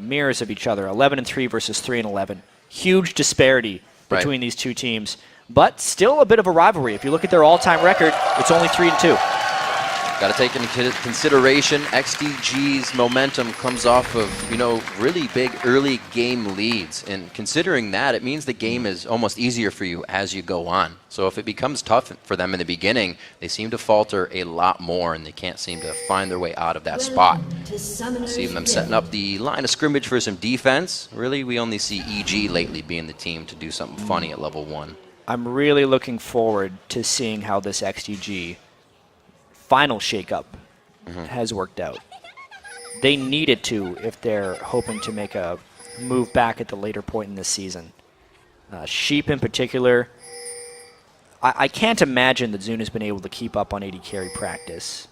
mirrors of each other, 11-3 versus 3-11. Huge disparity between these two teams, but still a bit of a rivalry. If you look at their all-time record, it's only 3-2. Got to take into consideration XDG's momentum comes off of, really big early game leads. And considering that, it means the game is almost easier for you as you go on. So if it becomes tough for them in the beginning, they seem to falter a lot more, and they can't seem to find their way out of that spot. See them setting up the line of scrimmage for some defense. Really, we only see EG lately being the team to do something funny at level 1. I'm really looking forward to seeing how this XDG final shakeup has worked out. They need it to if they're hoping to make a move back at the later point in this season. Sheep in particular, I can't imagine that Zuna's been able to keep up on AD carry practice.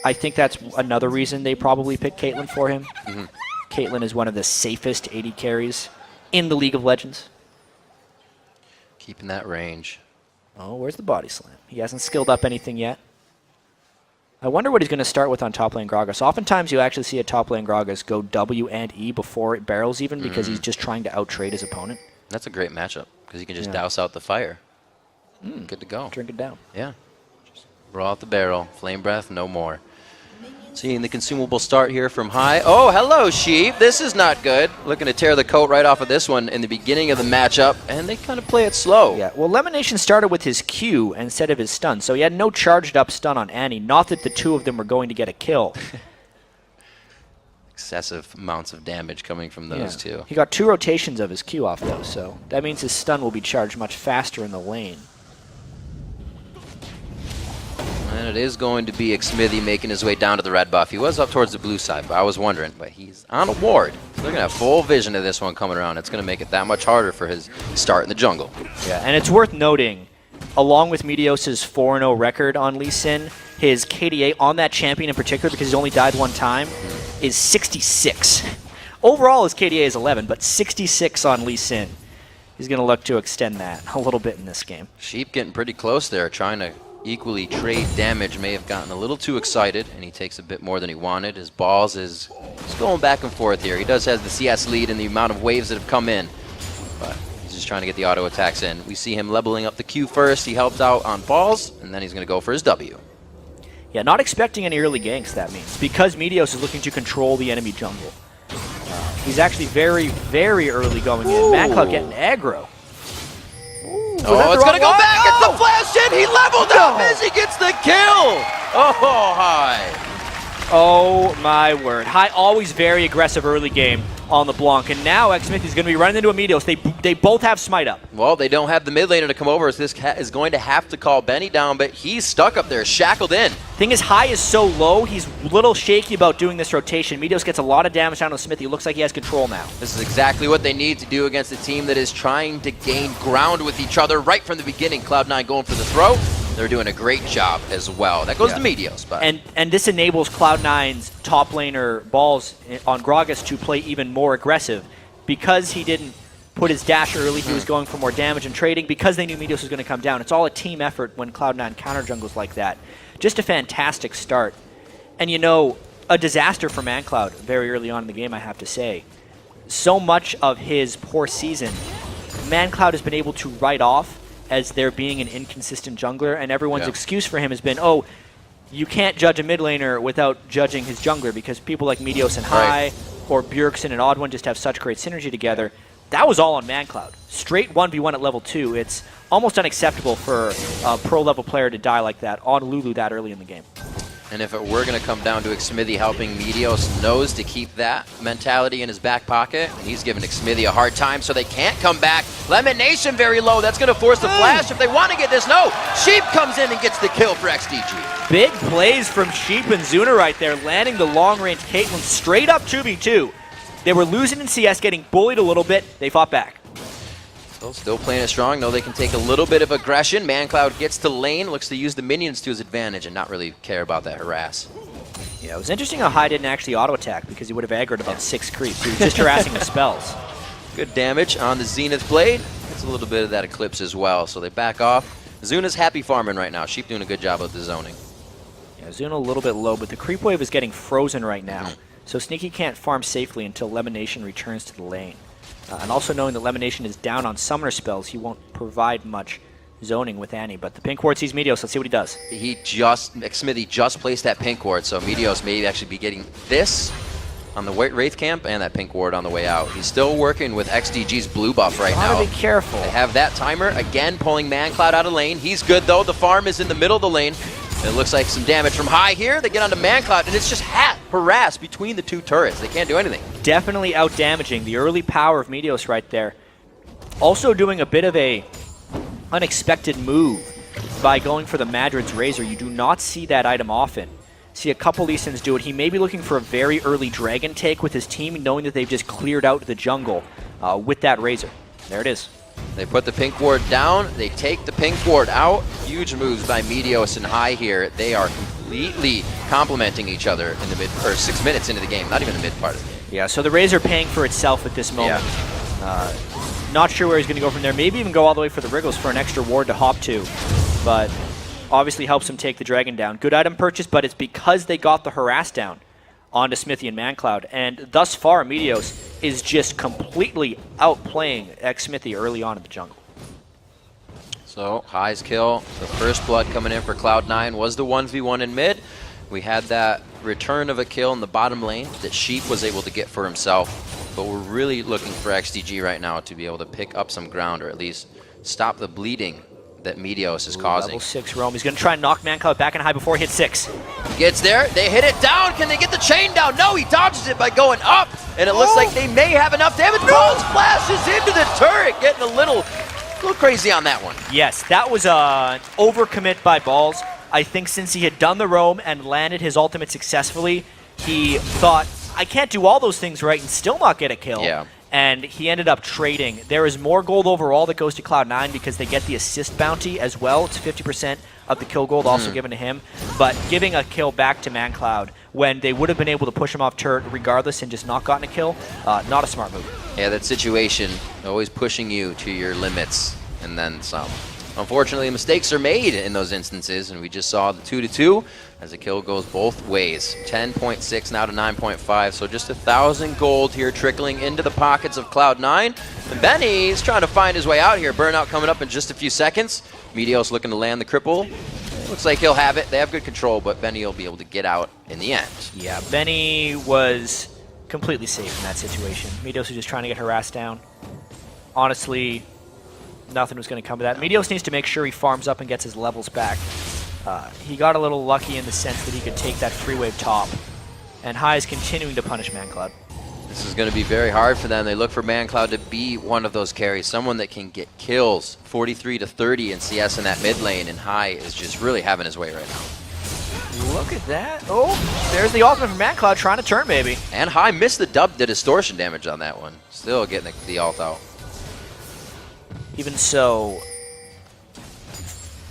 I think that's another reason they probably picked Caitlyn for him. Caitlyn is one of the safest AD carries in the League of Legends. Keeping that range. Oh, where's the body slam? He hasn't skilled up anything yet. I wonder what he's going to start with on top lane Gragas. Oftentimes you actually see a top lane Gragas go W and E before it barrels even because he's just trying to out-trade his opponent. That's a great matchup because he can just douse out the fire. Good to go. Drink it down. Yeah. Just roll out the barrel. Flame breath, no more. Seeing the consumable start here from high. Oh, hello, Sheep. This is not good. Looking to tear the coat right off of this one in the beginning of the matchup, and they kind of play it slow. Yeah, well, Lemonation started with his Q instead of his stun, so he had no charged up stun on Annie. Not that the two of them were going to get a kill. Excessive amounts of damage coming from those two. He got 2 rotations of his Q off, though, so that means his stun will be charged much faster in the lane. And it is going to be Xmithy making his way down to the red buff. He was up towards the blue side, but I was wondering. But he's on a ward. So they're going to have full vision of this one coming around. It's going to make it that much harder for his start in the jungle. Yeah, and it's worth noting, along with Meteos' 4-0 record on Lee Sin, his KDA on that champion in particular, because he's only died one time, is 66. Overall, his KDA is 11, but 66 on Lee Sin. He's going to look to extend that a little bit in this game. Sheep getting pretty close there, trying to equally trade damage. May have gotten a little too excited, and he takes a bit more than he wanted. His balls is going back and forth here. He does have the CS lead and the amount of waves that have come in, but he's just trying to get the auto attacks in. We see him leveling up the Q first. He helped out on balls, and then he's going to go for his W. Yeah, not expecting any early ganks, that means, because Meteos is looking to control the enemy jungle. He's actually very, very early going in. MadCloud getting aggro. Oh, it's going to go back. It's the flash in. He leveled up as he gets the kill. Oh, High. Oh, my word. High always very aggressive early game on the Blanc. And now Xmithy is going to be running into a Meteos. They both have smite up. Well, they don't have the mid laner to come over, so this cat is going to have to call Benny down, but he's stuck up there, shackled in. Thing is, High is so low, he's a little shaky about doing this rotation. Meteos gets a lot of damage down on Smithy. It looks like he has control now. This is exactly what they need to do against a team that is trying to gain ground with each other right from the beginning. Cloud9 going for the throw. They're doing a great job as well. That goes to Meteos. But. And this enables Cloud9's top laner Balls on Gragas to play even more aggressive. Because he didn't put his dash early, he was going for more damage and trading. Because they knew Meteos was going to come down. It's all a team effort when Cloud9 counter jungles like that. Just a fantastic start. And a disaster for MadCloud very early on in the game, I have to say. So much of his poor season, MadCloud has been able to write off as there being an inconsistent jungler, and everyone's excuse for him has been, oh, you can't judge a mid laner without judging his jungler because people like Meteos and High or Bjergsen and Odd1 just have such great synergy together. That was all on MadCloud. Straight 1v1 at level 2. It's almost unacceptable for a pro-level player to die like that on Lulu that early in the game. And if it were going to come down to Xmithy helping, Meteos knows to keep that mentality in his back pocket. And he's giving Xmithy a hard time, so they can't come back. Lemon Nation very low. That's going to force the flash if they want to get this. No! Sheep comes in and gets the kill for XDG. Big plays from Sheep and Zuna right there, landing the long-range Caitlyn straight up 2v2. They were losing in CS, getting bullied a little bit. They fought back. So still playing it strong. Know they can take a little bit of aggression. MadCloud gets to lane, looks to use the minions to his advantage and not really care about that harass. Yeah, it was interesting how High didn't actually auto-attack because he would have aggroed about 6 creeps. He was just harassing the spells. Good damage on the Zenith Blade. Gets a little bit of that Eclipse as well, so they back off. Zuna's happy farming right now. Sheep doing a good job of the zoning. Yeah, Zuna a little bit low, but the creep wave is getting frozen right now. So Sneaky can't farm safely until Lemonation returns to the lane. And also knowing that Lemonation is down on summoner spells, he won't provide much zoning with Annie. But the pink ward sees Meteos. Let's see what he does. Smithy just placed that pink ward, so Meteos may actually be getting this on the Wraith camp and that pink ward on the way out. He's still working with XDG's blue buff right now. Gotta be careful. They have that timer, again pulling ManCloud out of lane. He's good though, the farm is in the middle of the lane. It looks like some damage from High here. They get onto ManCloud, and it's just harassed between the two turrets. They can't do anything. Definitely out-damaging. The early power of Meteos right there. Also doing a bit of a unexpected move by going for the Madrid's Razor. You do not see that item often. See a couple Lee Sins do it. He may be looking for a very early Dragon take with his team, knowing that they've just cleared out the jungle with that Razor. There it is. They put the pink ward down. They take the pink ward out. Huge moves by Meteos and High here. They are completely complementing each other in the mid, or 6 minutes into the game, not even the mid part of the game. Yeah, so the Razor paying for itself at this moment. Yeah. Not sure where he's going to go from there. Maybe even go all the way for the Wriggles for an extra ward to hop to. But obviously helps him take the Dragon down. Good item purchase, but it's because they got the harass down onto Smithy and ManCloud. And thus far, Meteos is just completely outplaying Smithy early on in the jungle. So, High's kill, the first blood coming in for Cloud9 was the 1v1 in mid. We had that return of a kill in the bottom lane that Sheep was able to get for himself. But we're really looking for XDG right now to be able to pick up some ground, or at least stop the bleeding that Meteos is causing. Level 6 roam. He's going to try and knock ManCloud back in high before he hits 6. He gets there. They hit it down. Can they get the chain down? No, he dodges it by going up. And it looks like they may have enough damage. Ball splashes into the turret, getting a little crazy on that one. Yes, that was an overcommit by Balls. I think since he had done the roam and landed his ultimate successfully, he thought, I can't do all those things right and still not get a kill. Yeah. And he ended up trading. There is more gold overall that goes to Cloud9 because they get the assist bounty as well. It's 50% of the kill gold also given to him. But giving a kill back to ManCloud when they would have been able to push him off turret regardless and just not gotten a kill, not a smart move. Yeah, that situation, always pushing you to your limits and then some. Unfortunately, mistakes are made in those instances, and we just saw the 2-2 as the kill goes both ways. 10.6 now to 9.5, so just 1,000 gold here trickling into the pockets of Cloud9. And Benny's trying to find his way out here. Burnout coming up in just a few seconds. Meteos looking to land the cripple. Looks like he'll have it. They have good control, but Benny will be able to get out in the end. Yeah, Benny was completely safe in that situation. Meteos was just trying to get harassed down. Honestly, nothing was going to come of that. Meteos needs to make sure he farms up and gets his levels back. He got a little lucky in the sense that he could take that free wave top. And High is continuing to punish ManCloud. This is going to be very hard for them. They look for ManCloud to be one of those carries, someone that can get kills. 43-30 in CS in that mid lane, and High is just really having his way right now. Look at that. Oh, there's the ultimate from ManCloud trying to turn, baby. And High missed the distortion damage on that one. Still getting the ult out. Even so,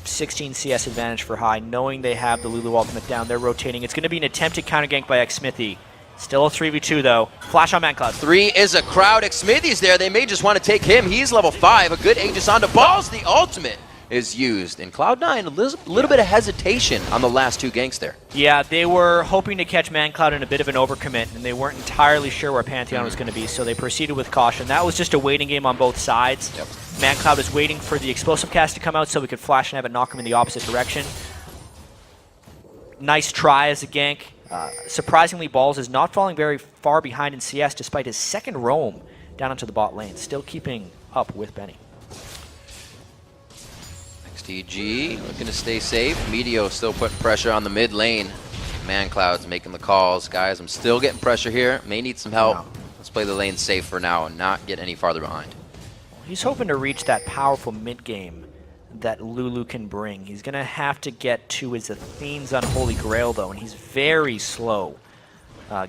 16 CS advantage for High, knowing they have the Lulu ultimate down. They're rotating. It's going to be an attempted counter gank by Smithy. Still a 3v2 though. Flash on ManCloud. 3 is a crowd. Smithy's there. They may just want to take him. He's level 5. A good Aegis onto Balls. The ultimate is used. And Cloud9, a little bit of hesitation on the last 2 ganks there. Yeah, they were hoping to catch ManCloud in a bit of an overcommit, and they weren't entirely sure where Pantheon was going to be, so they proceeded with caution. That was just a waiting game on both sides. Yep. ManCloud was waiting for the explosive cast to come out so we could flash and have it knock him in the opposite direction. Nice try as a gank. Surprisingly, Balls is not falling very far behind in CS despite his second roam down into the bot lane, still keeping up with Benny. XDG looking to stay safe. Meteos still putting pressure on the mid lane. ManCloud's making the calls. Guys, I'm still getting pressure here. May need some help. Let's play the lane safe for now and not get any farther behind. He's hoping to reach that powerful mid game that Lulu can bring. He's going to have to get to his Athene's Unholy Grail, though, and he's very slow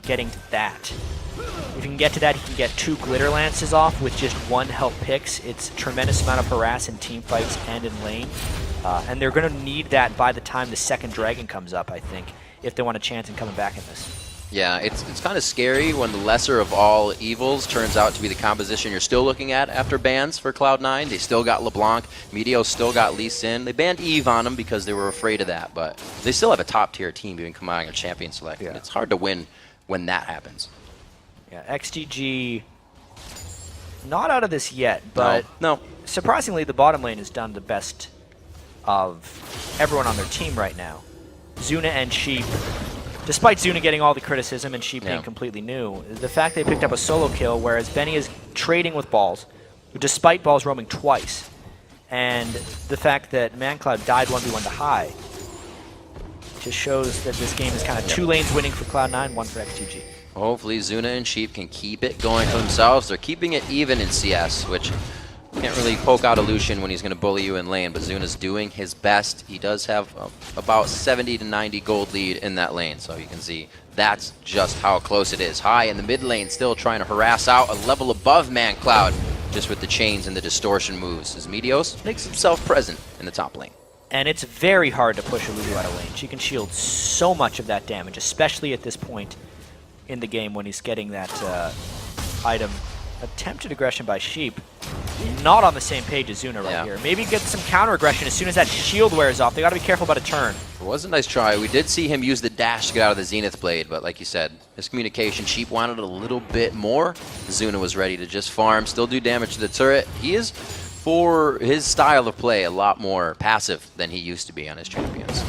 getting to that. If he can get to that, he can get 2 Glitter Lances off with just 1 help picks. It's a tremendous amount of harass in team fights and in lane. And they're going to need that by the time the second Dragon comes up, I think, if they want a chance in coming back in this. Yeah, it's kind of scary when the lesser of all evils turns out to be the composition you're still looking at after bans for Cloud9. They still got LeBlanc. Meteos still got Lee Sin. They banned Eve on him because they were afraid of that, but they still have a top-tier team even combining a champion select. Yeah. It's hard to win when that happens. Yeah, XDG not out of this yet, but no. Surprisingly, the bottom lane has done the best of everyone on their team right now. Zuna and Sheep, despite Zuna getting all the criticism and Sheep being completely new, the fact they picked up a solo kill, whereas Benny is trading with balls, despite balls roaming twice, and the fact that ManCloud died 1v1 to High, just shows that this game is kind of 2 lanes winning for Cloud9, 1 for XDG. Hopefully Zuna and Sheep can keep it going for themselves. They're keeping it even in CS, which can't really poke out a Lucian when he's going to bully you in lane, but Zuna's doing his best. He does have about 70 to 90 gold lead in that lane, so you can see that's just how close it is. High in the mid lane, still trying to harass out a level above ManCloud, just with the chains and the distortion moves, as Meteos makes himself present in the top lane. And it's very hard to push a Lulu out of lane. She can shield so much of that damage, especially at this point in the game when he's getting that item. Attempted aggression by Sheep. Not on the same page as Zuna right here. Maybe get some counter aggression as soon as that shield wears off. They got to be careful about a turn. It was a nice try. We did see him use the dash to get out of the Zenith Blade, but like you said, his communication, Sheep wanted a little bit more. Zuna was ready to just farm, still do damage to the turret. He is, for his style of play, a lot more passive than he used to be on his champions.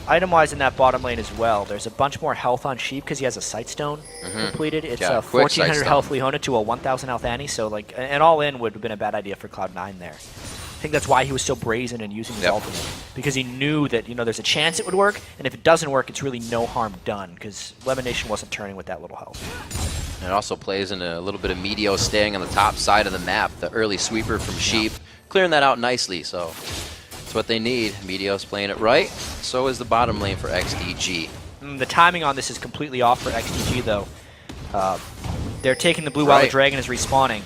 Item-wise in that bottom lane as well, there's a bunch more health on Sheep because he has a Sightstone completed. It's a 1,400 health Leona to a 1,000 health Annie, so like an all-in would have been a bad idea for Cloud9 there. I think that's why he was so brazen in using his ultimate, because he knew that there's a chance it would work, and if it doesn't work, it's really no harm done, because Lemonation wasn't turning with that little health. And it also plays in a little bit of Meteos staying on the top side of the map. The early sweeper from Sheep, clearing that out nicely, so that's what they need. Meteos playing it right. So is the bottom lane for XDG. The timing on this is completely off for XDG, though. They're taking the blue while the dragon is respawning.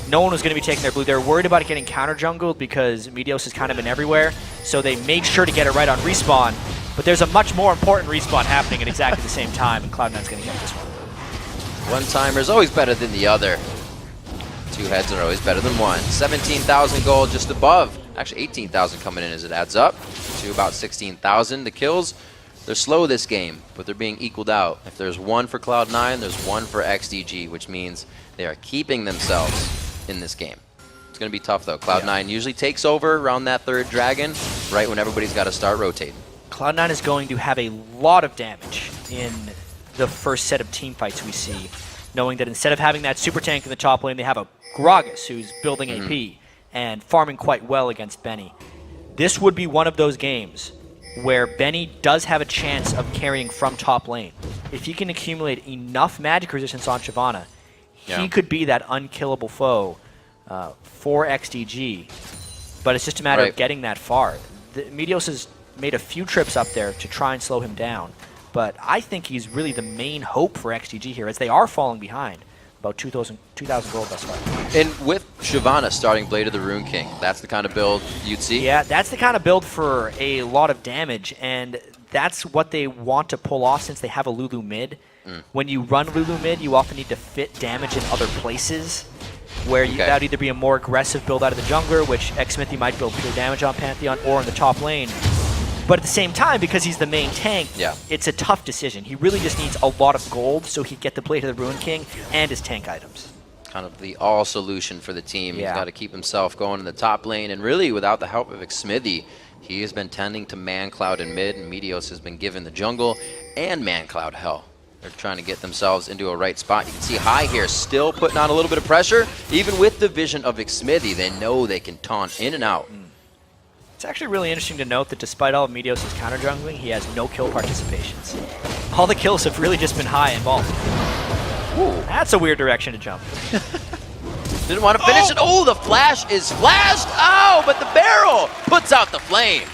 No one was going to be taking their blue. They're worried about it getting counter-jungled because Meteos has kind of been everywhere, so they made sure to get it right on respawn. But there's a much more important respawn happening at exactly the same time, and Cloud9's going to get this one. One-timer is always better than the other. 2 heads are always better than 1. 17,000 gold just above. Actually, 18,000 coming in as it adds up to about 16,000. The kills, they're slow this game, but they're being equaled out. If there's 1 for Cloud9, there's 1 for XDG, which means they are keeping themselves in this game. It's going to be tough, though. Cloud9 usually takes over around that 3rd dragon, right when everybody's got to start rotating. Cloud9 is going to have a lot of damage in the first set of team fights we see, knowing that instead of having that super tank in the top lane, they have a Gragas who's building AP and farming quite well against Benny. This would be one of those games where Benny does have a chance of carrying from top lane. If he can accumulate enough magic resistance on Shyvana, he could be that unkillable foe for XDG. But it's just a matter of getting that far. Meteos has made a few trips up there to try and slow him down, but I think he's really the main hope for XDG here, as they are falling behind. About 2,000 gold thus far. And with Shyvana starting Blade of the Rune King, that's the kind of build you'd see? Yeah, that's the kind of build for a lot of damage, and that's what they want to pull off since they have a Lulu mid. When you run Lulu mid, you often need to fit damage in other places, where that would either be a more aggressive build out of the jungler, which Xmithy might build pure damage on Pantheon, or in the top lane. But at the same time, because he's the main tank, it's a tough decision. He really just needs a lot of gold so he can get the Blade of the Ruin King and his tank items. Kind of the all solution for the team. He's got to keep himself going in the top lane, and really without the help of Xmithy, he has been tending to ManCloud in mid, and Meteos has been given the jungle and ManCloud hell. They're trying to get themselves into a right spot. You can see High here still putting on a little bit of pressure. Even with the vision of Xmithy, they know they can taunt in and out. It's actually really interesting to note that despite all of Meteos' counter jungling, he has no kill participations. All the kills have really just been High and Ball. Ooh, that's a weird direction to jump. Didn't want to finish it. Oh, the flash is flashed. Oh, but the barrel puts out the flame.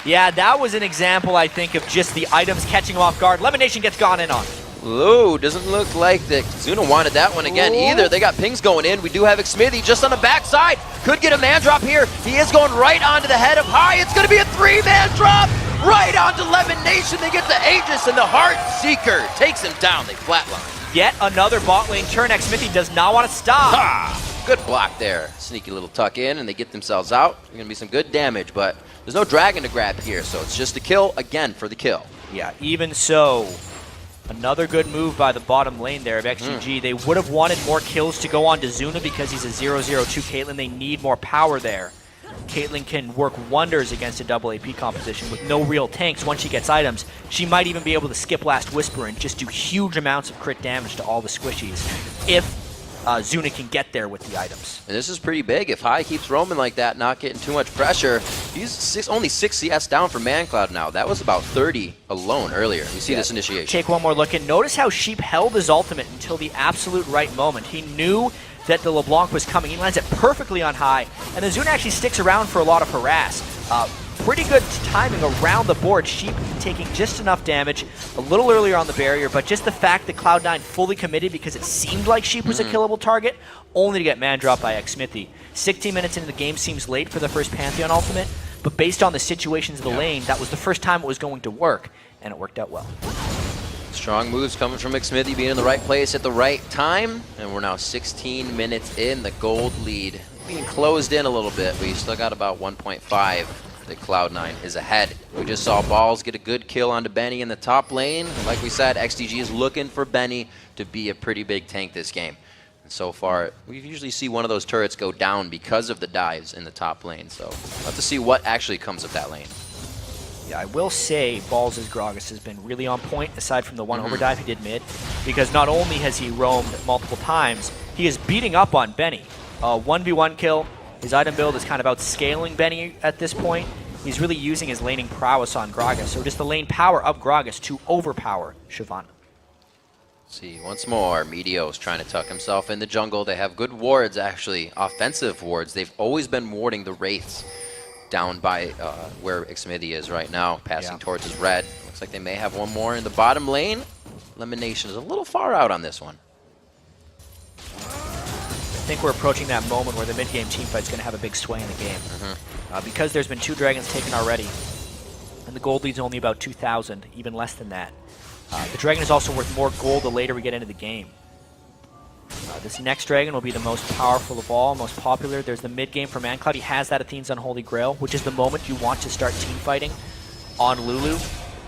Yeah, that was an example, I think, of just the items catching him off guard. Lemonation gets gone in on. Ooh, doesn't look like that Zuna wanted that one again either. They got pings going in. We do have Xmithy just on the backside. Could get a man drop here. He is going right onto the head of High. It's going to be a 3-man drop right onto Lemonation. They get the Aegis, and the Heart Seeker takes him down. They flatline. Yet another bot lane turn. Xmithy does not want to stop. Good block there. Sneaky little tuck in, and they get themselves out. There's going to be some good damage, but there's no dragon to grab here, so it's just a kill again for the kill. Yeah, even so, another good move by the bottom lane there of XDG. They would have wanted more kills to go on to Zuna because he's a 0-0-2 Caitlyn. They need more power there. Caitlyn can work wonders against a double AP composition with no real tanks. Once she gets items, she might even be able to skip Last Whisper and just do huge amounts of crit damage to all the squishies if Zuna can get there with the items. And this is pretty big. If High keeps roaming like that, not getting too much pressure, he's only 6 CS down for ManCloud now. That was about 30 alone earlier. We see this initiation. Take one more look and notice how Sheep held his ultimate until the absolute right moment. He knew that the LeBlanc was coming. He lands it perfectly on High, and then Zuna actually sticks around for a lot of harass. Pretty good timing around the board. Sheep taking just enough damage a little earlier on the barrier, but just the fact that Cloud9 fully committed because it seemed like Sheep was a killable target, only to get man dropped by Xsmithy. 16 minutes into the game seems late for the first Pantheon ultimate, but based on the situations of the lane, that was the first time it was going to work, and it worked out well. Strong moves coming from Xsmithy, being in the right place at the right time, and we're now 16 minutes in. The gold lead being closed in a little bit, but you still got about 1.5. That Cloud9 is ahead. We just saw Balls get a good kill onto Benny in the top lane. Like we said, XDG is looking for Benny to be a pretty big tank this game. And so far, we usually see one of those turrets go down because of the dives in the top lane. So we'll have to see what actually comes of that lane. Yeah, I will say Balls' Gragas has been really on point, aside from the one overdrive he did mid, because not only has he roamed multiple times, he is beating up on Benny. 1v1 kill. His item build is kind of outscaling Benny at this point. He's really using his laning prowess on Gragas, so just the lane power of Gragas to overpower Shyvana. See, once more, Meteos trying to tuck himself in the jungle. They have good wards, actually, offensive wards. They've always been warding the Wraiths down by where Xsmithy is right now, passing towards his red. Looks like they may have one more in the bottom lane. Elimination is a little far out on this one. I think we're approaching that moment where the mid-game teamfight is going to have a big sway in the game. Because there's been 2 dragons taken already, and the gold lead's only about 2,000, even less than that. The dragon is also worth more gold the later we get into the game. This next dragon will be the most powerful of all, most popular. There's the mid-game for ManCloud. He has that Athene's Unholy Grail, which is the moment you want to start teamfighting on Lulu.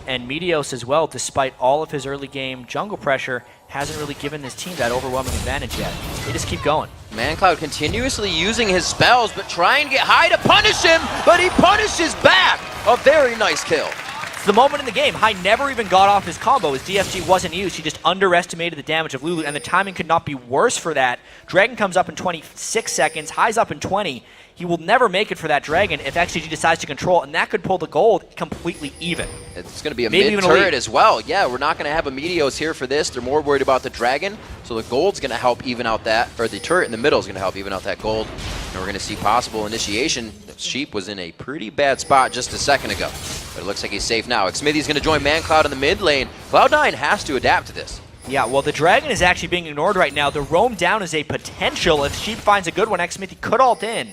And Meteos as well, despite all of his early game jungle pressure, hasn't really given this team that overwhelming advantage yet. They just keep going. ManCloud continuously using his spells, but trying to get High to punish him, but he punishes back. A very nice kill. It's the moment in the game. High never even got off his combo. His DFG wasn't used. He just underestimated the damage of Lulu, and the timing could not be worse for that. Dragon comes up in 26 seconds. High's up in 20. He will never make it for that dragon if XDG decides to control, and that could pull the gold completely even. It's going to be a mid-turret as well. Yeah, we're not going to have a Meteos here for this. They're more worried about the dragon, so the gold's going to help even out that, or the turret in the middle is going to help even out that gold. And we're going to see possible initiation. Sheep was in a pretty bad spot just a second ago, but it looks like he's safe now. Xsmithy's going to join ManCloud in the mid lane. Cloud9 has to adapt to this. Yeah, well, the dragon is actually being ignored right now. The roam down is a potential. If Sheep finds a good one, Xsmithy could ult in.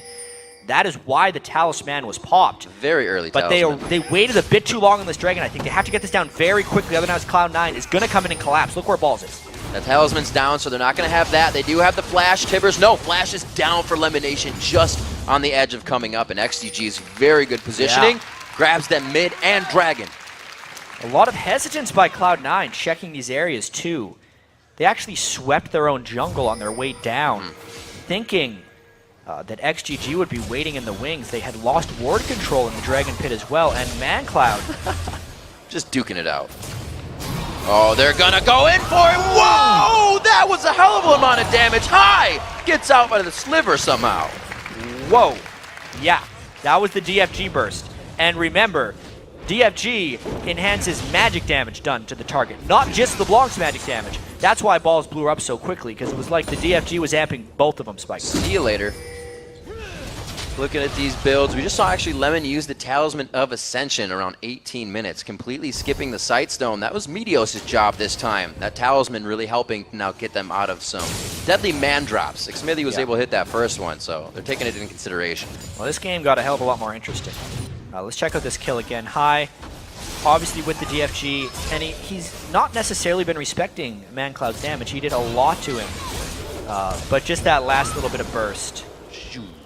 That is why the talisman was popped. Very early but talisman. But they waited a bit too long on this dragon. I think they have to get this down very quickly. Otherwise, Cloud9 is going to come in and collapse. Look where Balls is. The talisman's down, so they're not going to have that. They do have the flash. Tibbers, no, flash is down for elimination, just on the edge of coming up. And XDG's very good positioning. Grabs them mid and dragon. A lot of hesitance by Cloud9 checking these areas too. They actually swept their own jungle on their way down, thinking that XGG would be waiting in the wings. They had lost ward control in the Dragon Pit as well, and ManCloud just duking it out. Oh, they're gonna go in for it. Whoa! That was a hell of an amount of damage. High gets out by the sliver somehow. Whoa. Yeah, that was the DFG burst. And remember, DFG enhances magic damage done to the target, not just LeBlanc's magic damage. That's why Balls blew up so quickly, because it was like the DFG was amping both of them, Spike. See you later. Looking at these builds, we just saw actually Lemon use the Talisman of Ascension around 18 minutes, completely skipping the Sightstone. That was Meteos' job this time. That Talisman really helping now get them out of some deadly man drops. Xsmithy was able to hit that first one, so they're taking it into consideration. Well, this game got a hell of a lot more interesting. Let's check out this kill again. High, obviously with the DFG, and he's not necessarily been respecting ManCloud's damage. He did a lot to him, but just that last little bit of burst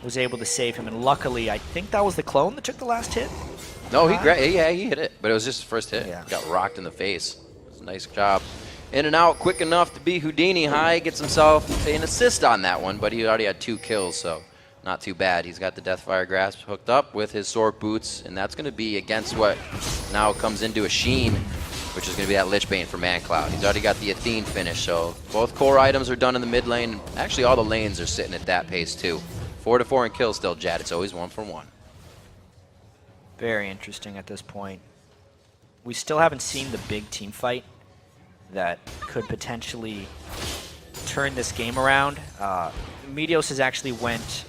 was able to save him, and luckily, I think that was the clone that took the last hit. No, he hit it, but it was just his first hit. Yeah. Got rocked in the face. It was a nice job. In and out, quick enough to be Houdini. High gets himself an assist on that one, but he already had 2 kills, so not too bad. He's got the Deathfire Grasp hooked up with his Sword Boots, and that's going to be against what now comes into a Sheen, which is going to be that Lich Bane for ManCloud. He's already got the Athene finish, so both core items are done in the mid lane. Actually, all the lanes are sitting at that pace, too. 4-4 in kills still, Jad. It's always 1 for 1. Very interesting at this point. We still haven't seen the big team fight that could potentially turn this game around. Meteos has actually went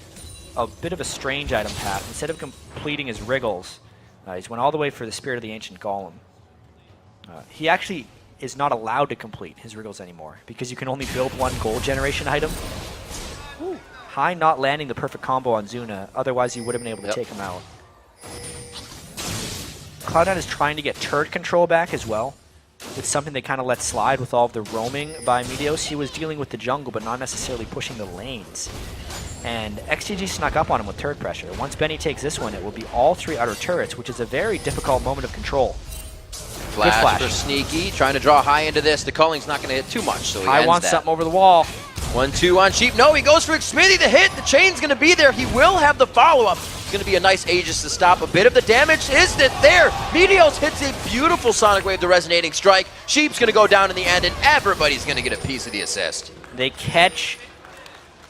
a bit of a strange item path. Instead of completing his Wriggles, he's went all the way for the Spirit of the Ancient Golem. He actually is not allowed to complete his Wriggles anymore because you can only build 1 gold generation item. Ooh. High not landing the perfect combo on Zuna, otherwise you would have been able to take him out. Cloud9 is trying to get turret control back as well. It's something they kind of let slide with all of the roaming by Meteos. He was dealing with the jungle, but not necessarily pushing the lanes. And XDG snuck up on him with turret pressure. Once Benny takes this one, it will be all 3 outer turrets, which is a very difficult moment of control. Flash for Sneaky, trying to draw High into this. The Culling's not going to hit too much, so he High wants something over the wall. 1-2 on Sheep. No, he goes for Smithy. The hit. The chain's going to be there. He will have the follow-up. It's going to be a nice Aegis to stop a bit of the damage. Is it there? Meteos hits a beautiful Sonic Wave, the resonating strike. Sheep's going to go down in the end, and everybody's going to get a piece of the assist. They catch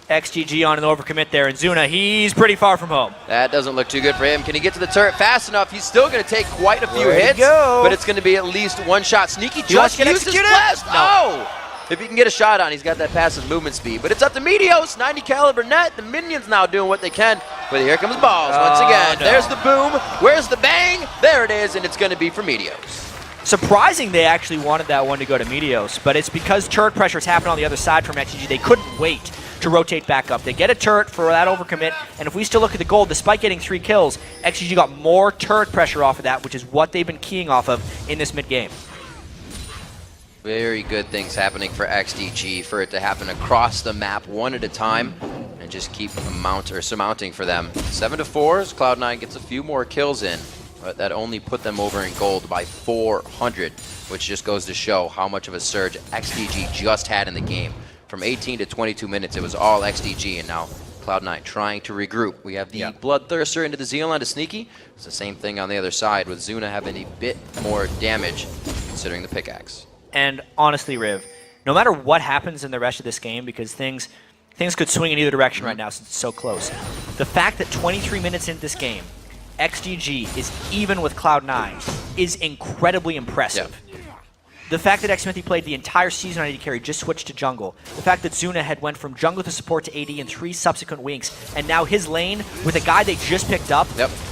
XGG on an overcommit there, and Zuna, he's pretty far from home. That doesn't look too good for him. Can he get to the turret fast enough? He's still going to take quite a few Way to hits, go. but it's going to be at least 1 shot. Sneaky He wants just to get used his executed? blast. No. Oh! If he can get a shot on, he's got that passive movement speed. But it's up to Meteos, 90 caliber net. The minions now doing what they can. But here comes Balls once again. No. There's the boom. Where's the bang? There it is, and it's going to be for Meteos. Surprising they actually wanted that one to go to Meteos, but it's because turret pressure is happening on the other side from XGG. They couldn't wait to rotate back up. They get a turret for that overcommit, and if we still look at the gold, despite getting 3 kills, XGG got more turret pressure off of that, which is what they've been keying off of in this mid-game. Very good things happening for XDG, for it to happen across the map 1 at a time and just keep surmounting for them. 7-4, Cloud9 gets a few more kills in, but that only put them over in gold by 400, which just goes to show how much of a surge XDG just had in the game. From 18 to 22 minutes, it was all XDG, and now Cloud9 trying to regroup. We have the Bloodthirster into the Zealon to Sneaky. It's the same thing on the other side, with Zuna having a bit more damage, considering the pickaxe. And honestly, Riv, no matter what happens in the rest of this game, because things could swing in either direction right now since it's so close, the fact that 23 minutes into this game, XGG is even with Cloud9 is incredibly impressive. The fact that Xmithy played the entire season on AD carry, just switched to jungle. The fact that Zuna had went from jungle to support to AD in 3 subsequent weeks, and now his lane, with a guy they just picked up,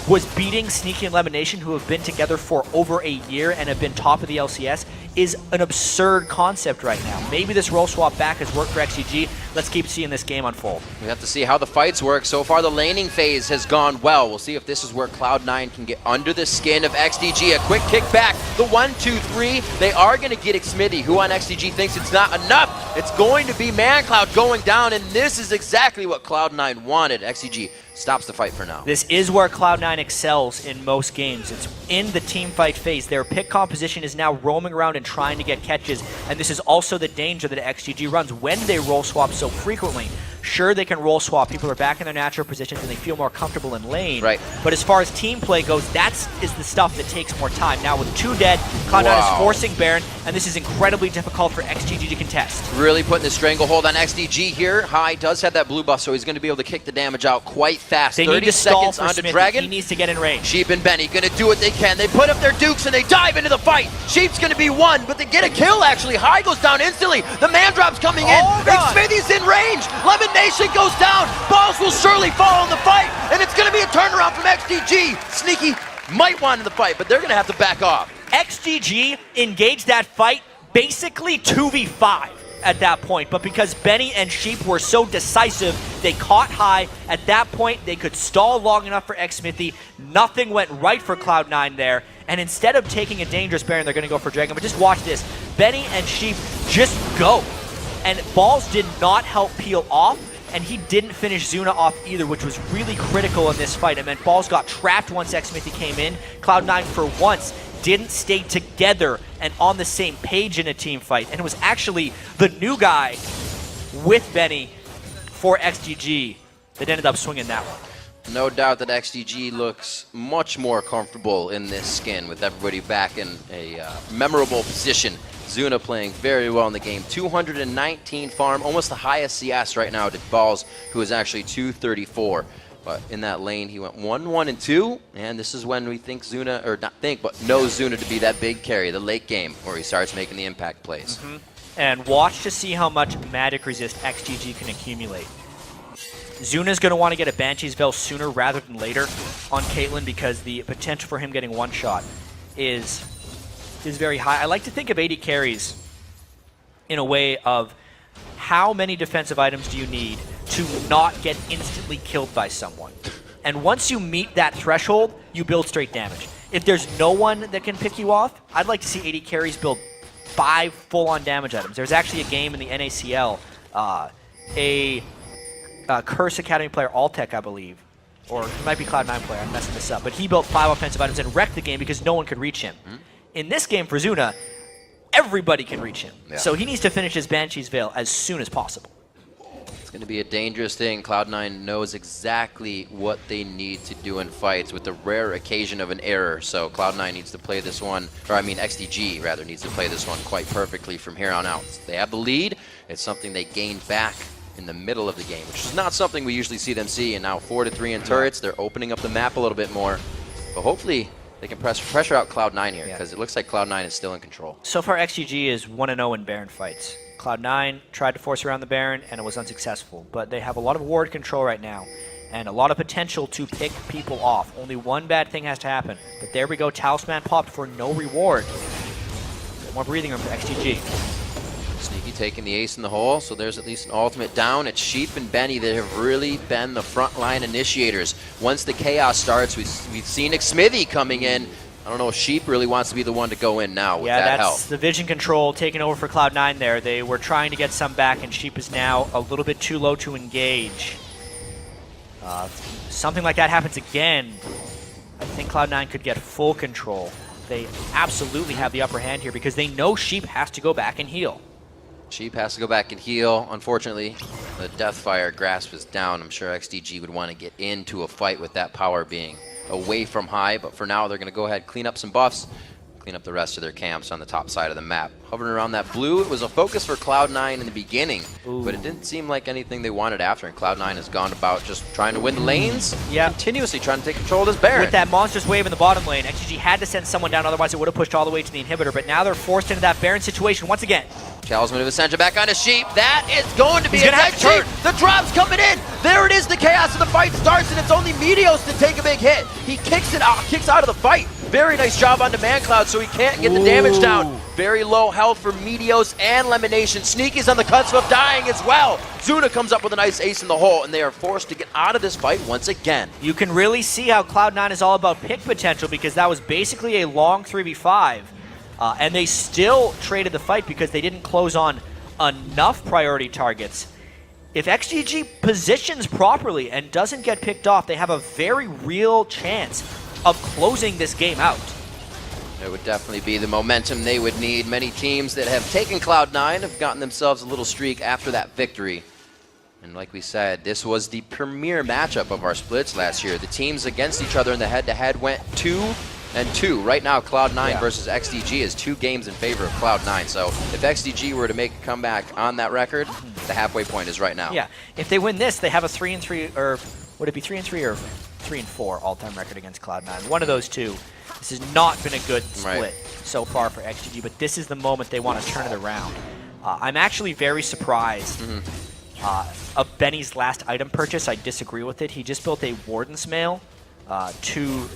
was beating Sneaky and Lemonation, who have been together for over a year and have been top of the LCS, is an absurd concept right now. Maybe this role swap back has worked for XGG. Let's keep seeing this game unfold. We have to see how the fights work. So far, the laning phase has gone well. We'll see if this is where Cloud9 can get under the skin of XDG. A quick kick back. The 1-2-3. They are going to get Xmithy, who on XDG thinks it's not enough. It's going to be ManCloud going down, and this is exactly what Cloud9 wanted. XDG stops the fight for now. This is where Cloud9 excels in most games. It's in the team fight phase. Their pick composition is now roaming around and trying to get catches, and this is also the danger that XGG runs when they role swap so frequently. Sure, they can role swap. People are back in their natural positions and they feel more comfortable in lane. Right. But as far as team play goes, that is the stuff that takes more time. Now with 2 dead, Cloud9 is forcing Baron, and this is incredibly difficult for XGG to contest. Really putting the stranglehold on XDG here. High does have that blue buff, so he's going to be able to kick the damage out quite fast. They 30 need to stall seconds for onto Smithy. Dragon. He needs to get in range. Sheep and Benny going to do what they can. They put up their dukes and they dive into the fight. Sheep's going to be 1, but they get a kill actually. High goes down instantly. The man drop's coming in. Smithy's in range. Lemon Nation goes down. Balls will surely fall in the fight, and it's going to be a turnaround from XDG. Sneaky might want in the fight, but they're going to have to back off. XGG engaged that fight basically 2v5 at that point, but because Benny and Sheep were so decisive, they caught High. At that point, they could stall long enough for Xmithy. Nothing went right for Cloud9 there, and instead of taking a dangerous Baron, they're going to go for Dragon. But just watch this. Benny and Sheep just go, and Balls did not help peel off. and he didn't finish Zuna off either, which was really critical in this fight. It meant Balls got trapped once Xmithy came in. Cloud9 for once didn't stay together and on the same page in a team fight, and it was actually the new guy with Benny for XDG that ended up swinging that one. No doubt that XDG looks much more comfortable in this skin with everybody back in a memorable position. Zuna playing very well in the game. 219 farm, almost the highest CS right now to Balls, who is actually 234. But in that lane, he went 1-1-2, and this is when we think Zuna, or not think, but know Zuna to be that big carry, the late game, where he starts making the impact plays. And watch to see how much magic resist XGG can accumulate. Zuna's going to want to get a Banshee's Veil sooner rather than later on Caitlyn because the potential for him getting one shot is very high. I like to think of AD carries in a way of how many defensive items do you need to not get instantly killed by someone. And once you meet that threshold, you build straight damage. If there's no one that can pick you off, I'd like to see AD carries build 5 full-on damage items. There's actually a game in the NACL, a Curse Academy player, Altec, I believe, or it might be Cloud9 player, I'm messing this up, but he built 5 offensive items and wrecked the game because no one could reach him. In this game for Zuna, everybody can reach him. Yeah. So he needs to finish his Banshee's Veil as soon as possible. It's going to be a dangerous thing. Cloud9 knows exactly what they need to do in fights with the rare occasion of an error. So Cloud9 needs to play this one, or I mean XDG rather, needs to play this one quite perfectly from here on out. They have the lead. It's something they gained back in the middle of the game, which is not something we usually see them see. And now 4-3 in turrets. They're opening up the map a little bit more. But hopefully they can pressure out Cloud9 here, because it looks like Cloud9 is still in control. So far, XGG is 1-0 in Baron fights. Cloud9 tried to force around the Baron, and it was unsuccessful. But they have a lot of ward control right now, and a lot of potential to pick people off. Only one bad thing has to happen. But there we go, Talisman popped for no reward. More breathing room for XGG. Sneaky taking the ace in the hole, so there's at least an ultimate down. It's Sheep and Benny that have really been the frontline initiators. Once the chaos starts, we've seen Xmithy coming in. I don't know if Sheep really wants to be the one to go in now with that help. Yeah, that's the vision control taking over for Cloud9 there. They were trying to get some back, and Sheep is now a little bit too low to engage. Something like that happens again, I think Cloud9 could get full control. They absolutely have the upper hand here because they know Sheep has to go back and heal. Sheep has to go back and heal. Unfortunately, the Deathfire grasp is down. I'm sure XDG would want to get into a fight with that power being away from high, but for now they're going to go ahead, clean up some buffs, clean up the rest of their camps on the top side of the map. Hovering around that blue, it was a focus for Cloud9 in the beginning, but it didn't seem like anything they wanted after, and Cloud9 has gone about just trying to win the lanes, continuously trying to take control of this Baron. With that monstrous wave in the bottom lane, XGG had to send someone down, otherwise it would have pushed all the way to the inhibitor, but now they're forced into that Baron situation once again. Talisman of Ascension back on his Sheep. That is going to be a dead Sheep. The drop's coming in. There it is. The chaos of the fight starts, and it's only Meteos to take a big hit. He kicks out of the fight. Very nice job on Demand Cloud, so he can't get the damage down. Very low health for Meteos and Lemonation. Sneaky's on the cusp of dying as well. Zuna comes up with a nice ace in the hole, and they are forced to get out of this fight once again. You can really see how Cloud9 is all about pick potential, because that was basically a long 3v5. And they still traded the fight because they didn't close on enough priority targets. If XGG positions properly and doesn't get picked off, they have a very real chance of closing this game out. It would definitely be the momentum they would need. Many teams that have taken Cloud9 have gotten themselves a little streak after that victory. And like we said, this was the premier matchup of our splits last year. The teams against each other in the head-to-head went 2-2. Right now, Cloud9 versus XDG is 2 games in favor of Cloud9. So if XDG were to make a comeback on that record, the halfway point is right now. Yeah, if they win this, they have a 3-3, or would it be 3-3 or 3-4 all-time record against Cloud9? One of those two. This has not been a good split so far for XDG, but this is the moment they want to turn it around. I'm actually very surprised of Benny's last item purchase. I disagree with it. He just built a Warden's Mail to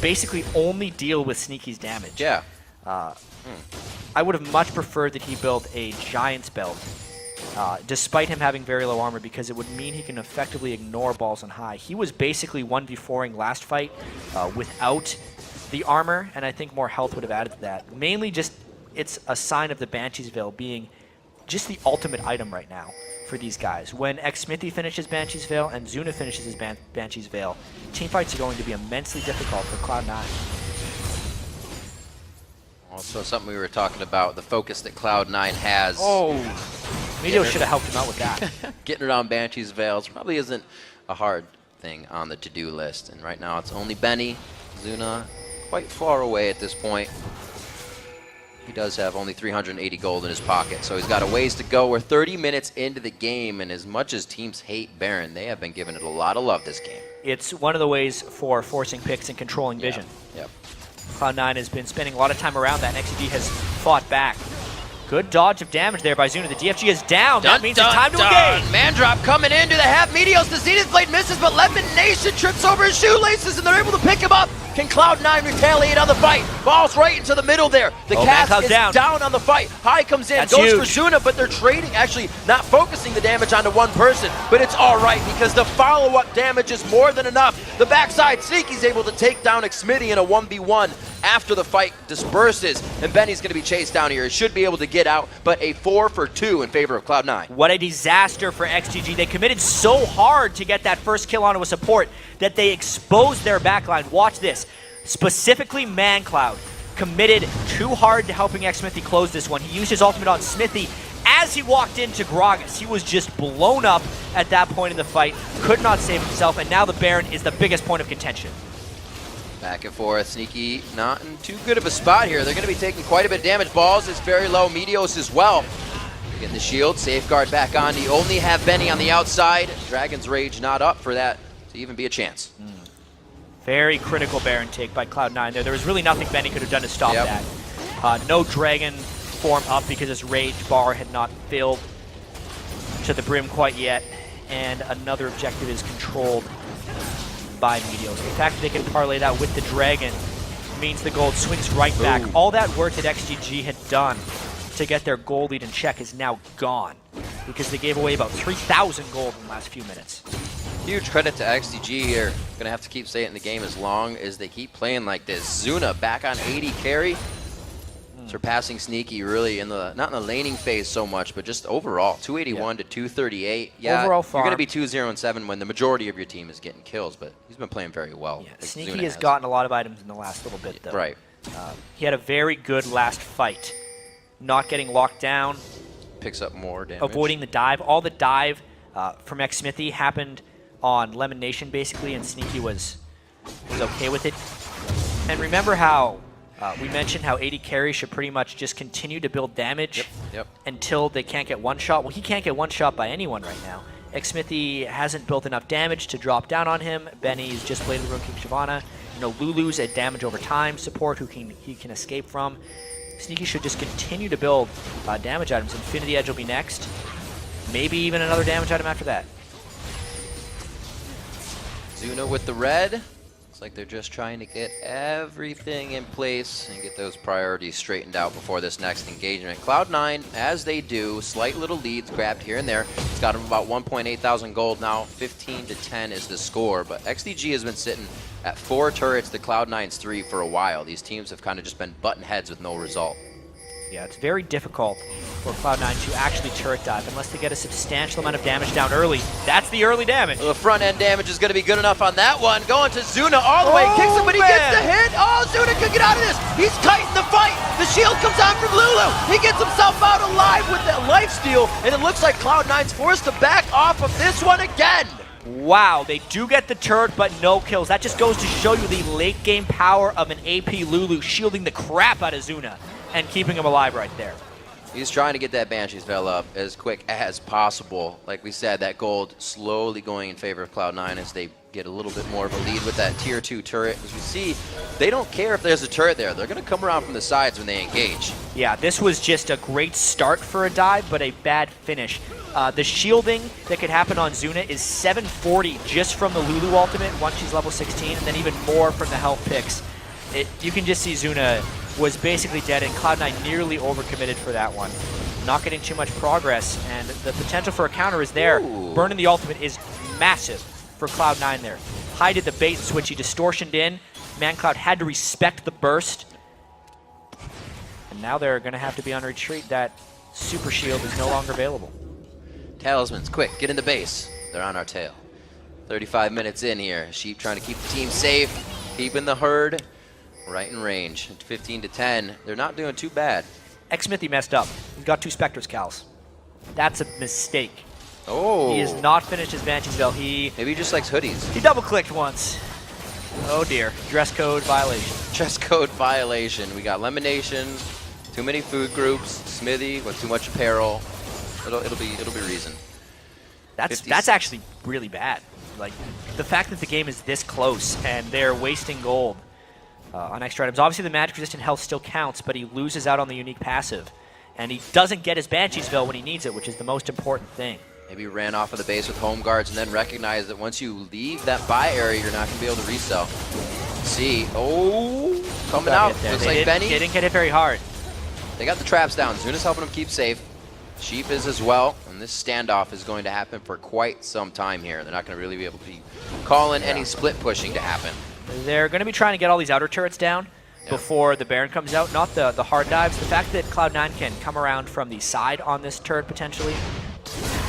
basically only deal with Sneaky's damage. Yeah. I would have much preferred that he built a Giant's Belt, despite him having very low armor, because it would mean he can effectively ignore balls on high. He was basically 1v4ing last fight without the armor, and I think more health would have added to that. Mainly just, it's a sign of the Banshee's Veil being just the ultimate item right now for these guys. When Xmithy finishes Banshee's Veil and Zuna finishes his Banshee's Veil, teamfights are going to be immensely difficult for Cloud9. Also, something we were talking about, the focus that Cloud9 has. Oh, Meteos should have helped him out with that. Getting around Banshee's Veils probably isn't a hard thing on the to-do list. And right now it's only Benny, Zuna, quite far away at this point. He does have only 380 gold in his pocket, so he's got a ways to go. We're 30 minutes into the game, and as much as teams hate Baron, they have been giving it a lot of love this game. It's one of the ways for forcing picks and controlling vision. Yep. Cloud9 has been spending a lot of time around that, and XDG has fought back. Good dodge of damage there by Zuna. The DFG is down. That means it's time to engage. Man drop coming into the half. Meteos, the Zenith Blade misses, but Lemon Nation trips over his shoelaces, and they're able to pick him up. Can Cloud9 retaliate on the fight? Falls right into the middle there. The cast is down on the fight. High comes in, That's goes huge for Zuna, but they're trading, actually not focusing the damage onto one person, but it's all right because the follow-up damage is more than enough. The backside, Sneaky's able to take down Xmithy in a 1v1 after the fight disperses, and Benny's going to be chased down here. He should be able to get out, but a 4 for 2 in favor of Cloud9. What a disaster for XDG. They committed so hard to get that first kill onto a support that they exposed their backline. Watch this. Specifically, ManCloud committed too hard to helping Xmithy close this one. He used his ultimate on Smithy as he walked into Gragas. He was just blown up at that point in the fight, could not save himself, and now the Baron is the biggest point of contention. Back and forth, Sneaky not in too good of a spot here. They're going to be taking quite a bit of damage. Balls is very low, Meteos as well. Getting the shield, safeguard back on. You only have Benny on the outside. Dragon's Rage not up for that to even be a chance. Very critical Baron take by Cloud9 there. There was really nothing Benny could have done to stop that. No Dragon form up because his Rage bar had not filled to the brim quite yet. And another objective is controlled by Meteos. The fact that they can parlay that with the Dragon means the gold swings right back. Ooh. All that work that XDG had done to get their gold lead in check is now gone because they gave away about 3,000 gold in the last few minutes. Huge credit to XDG here. Gonna have to keep saying it in the game as long as they keep playing like this. Zuna back on 80 carry. Surpassing Sneaky really in the, not in the laning phase so much, but just overall, 281 to 238. Yeah, overall you're going to be 2-0-7 when the majority of your team is getting kills, but he's been playing very well. Yeah, like Sneaky Zuna has gotten a lot of items in the last little bit, though. Right. He had a very good last fight. Not getting locked down. Picks up more damage. Avoiding the dive. All the dive from Xmithy happened on Lemon Nation, basically, and Sneaky was okay with it. And remember how we mentioned how 80 carry should pretty much just continue to build damage until they can't get one shot. Well, he can't get one shot by anyone right now. Xmithy hasn't built enough damage to drop down on him. Benny's just played with Rune King Shyvana. You know, Lulu's a damage over time support who he can escape from. Sneaky should just continue to build damage items. Infinity Edge will be next. Maybe even another damage item after that. Zuna with the red. Looks like they're just trying to get everything in place and get those priorities straightened out before this next engagement. Cloud9, as they do, slight little leads grabbed here and there. It's got them about 1.8 thousand gold now. 15 to 10 is the score, but XDG has been sitting at 4 turrets to Cloud9's 3 for a while. These teams have kind of just been butting heads with no result. Yeah, it's very difficult for Cloud9 to actually turret dive unless they get a substantial amount of damage down early. That's the early damage. Well, the front end damage is going to be good enough on that one. Going to Zuna all the way, kicks him, but he gets the hit. Oh, Zuna could get out of this. He's kiting the fight. The shield comes out from Lulu. He gets himself out alive with that lifesteal, and it looks like Cloud9's forced to back off of this one again. Wow, they do get the turret, but no kills. That just goes to show you the late game power of an AP Lulu shielding the crap out of Zuna and keeping him alive right there. He's trying to get that Banshee's Veil up as quick as possible. Like we said, that gold slowly going in favor of Cloud9 as they get a little bit more of a lead with that tier 2 turret. As we see, they don't care if there's a turret there. They're going to come around from the sides when they engage. Yeah, this was just a great start for a dive, but a bad finish. The shielding that could happen on Zuna is 740 just from the Lulu ultimate once she's level 16, and then even more from the health picks. You can just see Zuna was basically dead, and Cloud9 nearly overcommitted for that one. Not getting too much progress, and the potential for a counter is there. Ooh. Burning the ultimate is massive for Cloud9 there. High did the bait and switch, he distortioned in. ManCloud had to respect the burst. And now they're going to have to be on retreat. That super shield is no longer available. Talismans, quick, get in the base. They're on our tail. 35 minutes in here. Sheep trying to keep the team safe, keeping the herd right in range. 15 to 10. They're not doing too bad. Xmithy messed up. He's got 2 Spectres Cals. That's a mistake. Oh. He has not finished his Banshee's Veil. He Maybe he just likes hoodies. double-clicked once. Oh dear. Dress code violation. Dress code violation. We got Lemonation, too many food groups, Smithy with too much apparel. It'll be reason. That's actually really bad. Like, the fact that the game is this close and they're wasting gold on extra items. Obviously, the magic resistant health still counts, but he loses out on the unique passive. And he doesn't get his Banshee's Veil when he needs it, which is the most important thing. Maybe ran off of the base with home guards and then recognized that once you leave that buy area, you're not going to be able to resell. See, coming out. Looks like Benny. They didn't get hit very hard. They got the traps down. Zuna's helping them keep safe. Sheep is as well. And this standoff is going to happen for quite some time here. They're not going to really be able to be calling any split pushing to happen. They're going to be trying to get all these outer turrets down before the Baron comes out. Not the hard dives. The fact that Cloud9 can come around from the side on this turret potentially.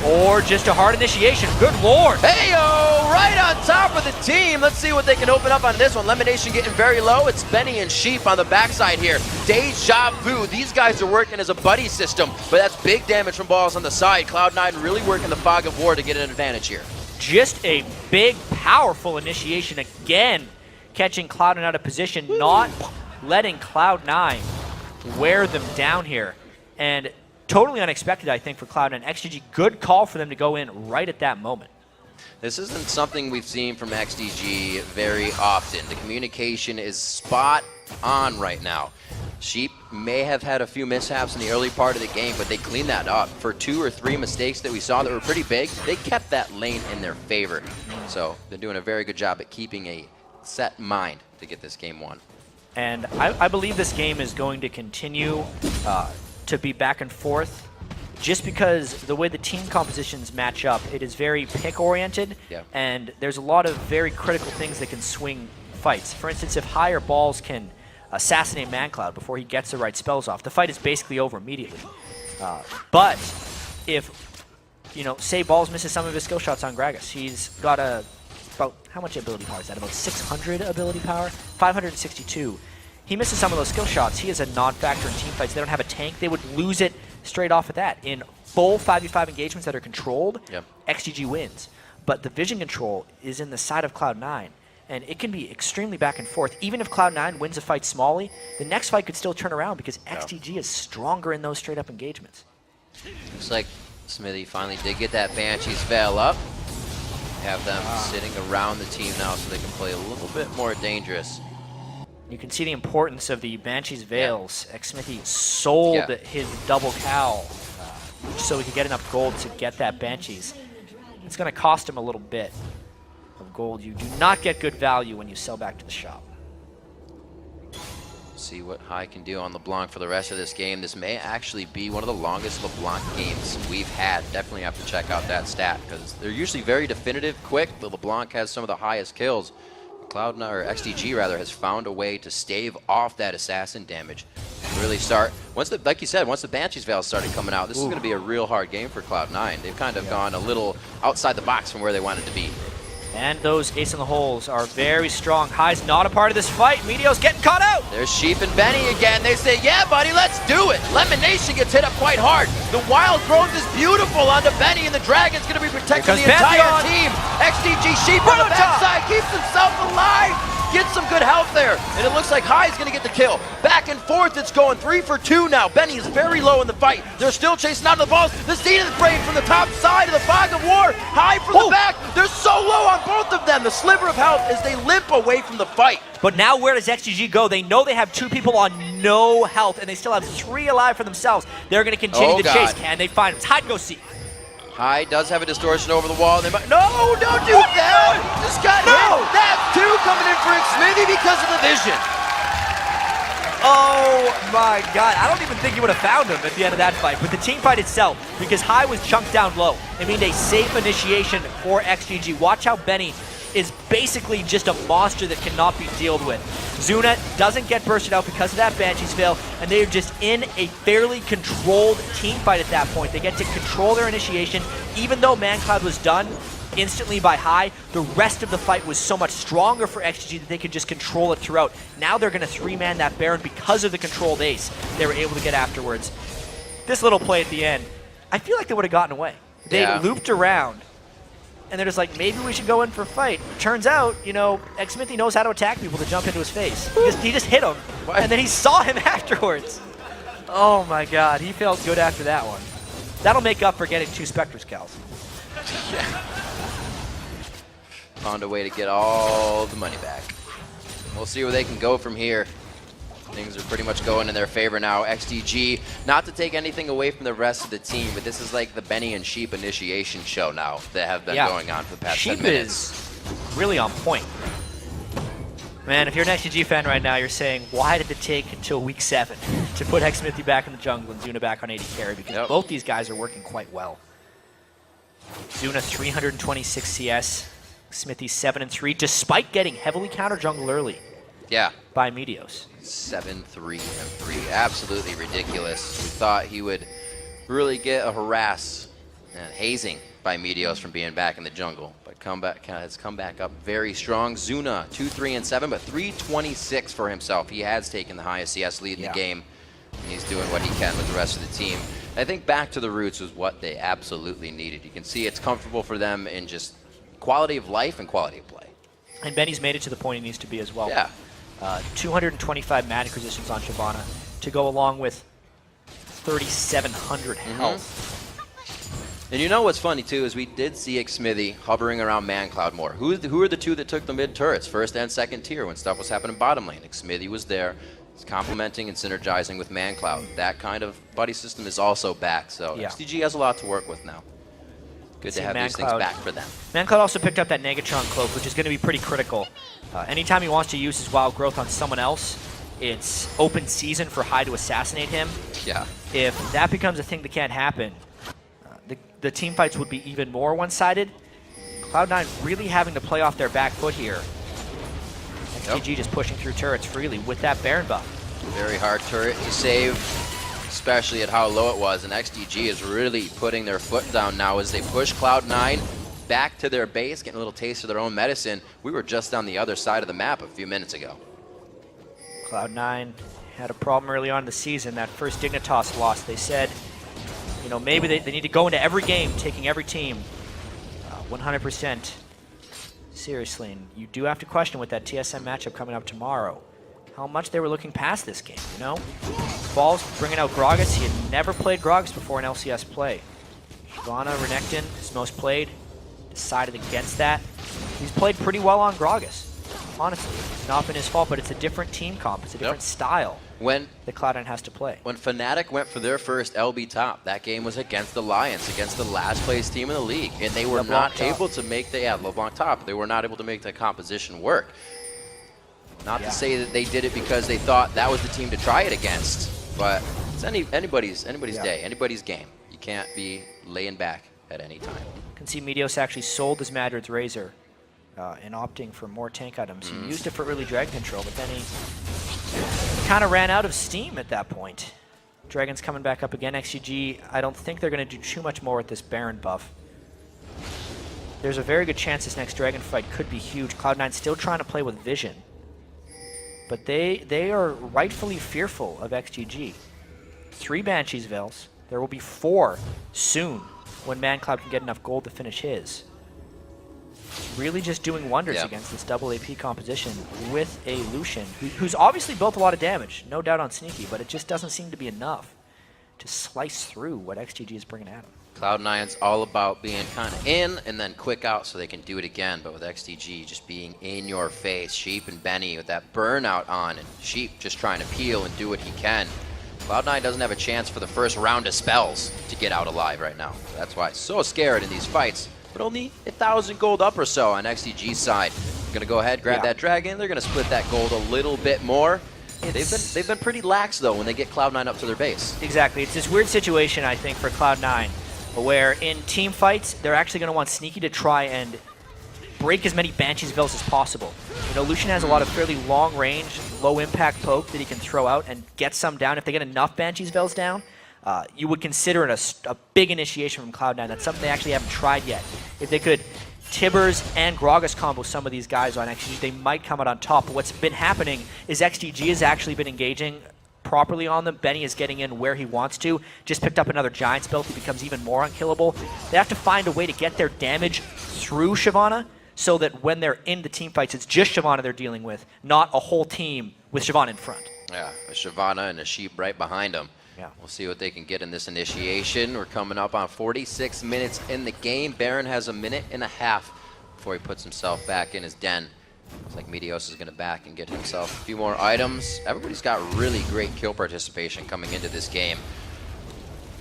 Or just a hard initiation. Good lord. Hey-o! Right on top of the team. Let's see what they can open up on this one. Lemonation getting very low. It's Benny and Sheep on the backside here. Deja Vu. These guys are working as a buddy system, but that's big damage from balls on the side. Cloud9 really working the fog of war to get an advantage here. Just a big, powerful initiation again, catching Cloud9 out of position, not letting Cloud9 wear them down here. And totally unexpected, I think, for Cloud9. XDG, good call for them to go in right at that moment. This isn't something we've seen from XDG very often. The communication is spot on right now. Sheep may have had a few mishaps in the early part of the game, but they cleaned that up. For 2 or 3 mistakes that we saw that were pretty big, they kept that lane in their favor. So they're doing a very good job at keeping a set mind to get this game won. And I believe this game is going to continue to be back and forth, just because the way the team compositions match up, it is very pick-oriented, and there's a lot of very critical things that can swing fights. For instance, if High or Balls can assassinate ManCloud before he gets the right spells off, the fight is basically over immediately. But if, say Balls misses some of his skill shots on Gragas, he's got about, how much ability power is that? About 600 ability power? 562. He misses some of those skill shots. He is a non-factor in team fights. They don't have a tank. They would lose it straight off of that. In full 5v5 engagements that are controlled, XGG wins. But the vision control is in the side of Cloud9, and it can be extremely back and forth. Even if Cloud9 wins a fight smally, the next fight could still turn around because XGG is stronger in those straight-up engagements. Looks like Smithy finally did get that Banshee's Veil up. Have them sitting around the team now so they can play a little bit more dangerous. You can see the importance of the Banshee's Veils. Xmithy sold his double cowl so he could get enough gold to get that Banshee's. It's going to cost him a little bit of gold. You do not get good value when you sell back to the shop. See what High can do on LeBlanc for the rest of this game. This may actually be one of the longest LeBlanc games we've had. Definitely have to check out that stat because they're usually very definitive, quick, but LeBlanc has some of the highest kills. Cloud9, or XDG rather, has found a way to stave off that assassin damage. Really start, like you said, once the Banshee's Veil started coming out, this is going to be a real hard game for Cloud9. They've kind of gone a little outside the box from where they wanted to be. And those ace in the holes are very strong. High's not a part of this fight. Meteo's getting caught out. There's Sheep and Benny again. They say, yeah, buddy, let's do it. Lemonation gets hit up quite hard. The Wild Growth is beautiful onto Benny, and the Dragon's going to be protecting the entire team. XDG Sheep on the backside keeps himself alive. Gets some good health there, and it looks like High's going to get the kill. Back and forth, it's going 3 for 2 now. Benny is very low in the fight. They're still chasing out of the balls. The Zenith Braid from the top side of the Fog of War. High from the back. They're so low on both of them. The sliver of health as they limp away from the fight. But now where does XGG go? They know they have 2 people on no health, and they still have 3 alive for themselves. They're going to continue the chase. Can they find him? It's hide, go seek. High does have a distortion over the wall. They might, no, don't do that! Just got hit. That's 2 coming in for Xmithy because of the vision. Oh my god, I don't even think you would have found him at the end of that fight. But the team fight itself, because High was chunked down low, it means a safe initiation for XGG. Watch how Benny is basically just a monster that cannot be dealt with. Zuna doesn't get bursted out because of that Banshee's Veil, and they're just in a fairly controlled team fight at that point. They get to control their initiation. Even though ManCloud was done instantly by High, the rest of the fight was so much stronger for XDG that they could just control it throughout. Now they're going to 3-man that Baron because of the controlled ace they were able to get afterwards. This little play at the end, I feel like they would have gotten away. They looped around, and they're just like, maybe we should go in for a fight. Turns out, you know, Xmithy knows how to attack people to jump into his face. He just hit him, and then he saw him afterwards. Oh my god, he felt good after that one. That'll make up for getting 2 Spectre's cows. Found a way to get all the money back. We'll see where they can go from here. Things are pretty much going in their favor now. XDG, not to take anything away from the rest of the team, but this is like the Benny and Sheep initiation show now that have been going on for the past 10 minutes. Sheep is really on point. Man, if you're an XDG fan right now, you're saying, why did it take until week 7 to put Xmithy back in the jungle and Zuna back on AD carry? Because both these guys are working quite well. Zuna 326 CS, Smithy 7-3, despite getting heavily counter jungle early. By Meteos. 7-3-3. Absolutely ridiculous. We thought he would really get a harass and hazing by Meteos from being back in the jungle. But has come back up very strong. Zuna 2-3-7, but 326 for himself. He has taken the highest CS lead in the game. And he's doing what he can with the rest of the team. I think back to the roots was what they absolutely needed. You can see it's comfortable for them in just quality of life and quality of play. And Benny's made it to the point he needs to be as well. 225 magic resistance on Shyvana to go along with 3,700 health. And you know what's funny too is we did see Xmithy hovering around ManCloud more. Who are the two that took the mid turrets, first and second tier, when stuff was happening bottom lane? Xmithy was there, complementing and synergizing with ManCloud. That kind of buddy system is also back, so XDG has a lot to work with now. Good to have these things back for them. ManCloud also picked up that Negatron cloak, which is going to be pretty critical. Anytime he wants to use his wild growth on someone else, it's open season for High to assassinate him. If that becomes a thing that can't happen, the team fights would be even more one-sided. Cloud9 really having to play off their back foot here. XDG just pushing through turrets freely with that Baron buff. Very hard turret to save, especially at how low it was, and XDG is really putting their foot down now as they push Cloud9 back to their base, getting a little taste of their own medicine. We were just on the other side of the map a few minutes ago. Cloud9 had a problem early on in the season. That first Dignitas loss, they said, you know, maybe they need to go into every game, taking every team 100% seriously. And you do have to question with that TSM matchup coming up tomorrow, how much they were looking past this game, you know? Balls bringing out Gragas. He had never played Gragas before in LCS play. Shyvana, Renekton, his most played, decided against that. He's played pretty well on Gragas, honestly. It's not been his fault, but it's a different team comp. It's a different style that Cloud9 has to play. When Fnatic went for their first LB top, that game was against Alliance, against the last place team in the league, and they were not able to make the LeBlanc top. They were not able to make the composition work. Not to say that they did it because they thought that was the team to try it against, but it's anybody's day, anybody's game. You can't be laying back at any time. You can see Meteos actually sold his Madrid's Razor and opting for more tank items. He used it for early dragon control, but then he kind of ran out of steam at that point. Dragon's coming back up again. XDG, I don't think they're going to do too much more with this Baron buff. There's a very good chance this next Dragon fight could be huge. Cloud9 still trying to play with vision, but they are rightfully fearful of XDG. 3 Banshee's Veils. There will be 4 soon when ManCloud can get enough gold to finish his. Really just doing wonders against this double AP composition with a Lucian, who's obviously built a lot of damage, no doubt on Sneaky, but it just doesn't seem to be enough to slice through what XDG is bringing at him. Cloud9's all about being kind of in and then quick out so they can do it again, but with XDG just being in your face, Sheep and Benny with that burnout on, and Sheep just trying to peel and do what he can. Cloud9 doesn't have a chance for the first round of spells to get out alive right now. That's why it's so scared in these fights, but only 1,000 gold up or so on XDG's side. They're gonna go ahead, grab that dragon, they're gonna split that gold a little bit more. They've been pretty lax though when they get Cloud9 up to their base. Exactly, it's this weird situation I think for Cloud9, where in team fights, they're actually going to want Sneaky to try and break as many Banshee's Veils as possible. You know, Lucian has a lot of fairly long range, low impact poke that he can throw out and get some down. If they get enough Banshee's Veils down, you would consider it a big initiation from Cloud9. That's something they actually haven't tried yet. If they could Tibbers and Gragas combo some of these guys on XDG, they might come out on top. But what's been happening is XDG has actually been engaging properly on them. Benny is getting in where he wants to. Just picked up another Giants belt. He becomes even more unkillable. They have to find a way to get their damage through Shyvana so that when they're in the team fights, it's just Shyvana they're dealing with, not a whole team with Shyvana in front. Yeah, a Shyvana and a Sheep right behind him. Yeah. We'll see what they can get in this initiation. We're coming up on 46 minutes in the game. Baron has a minute and a half before he puts himself back in his den. Looks like Meteos is going to back and get himself a few more items. Everybody's got really great kill participation coming into this game.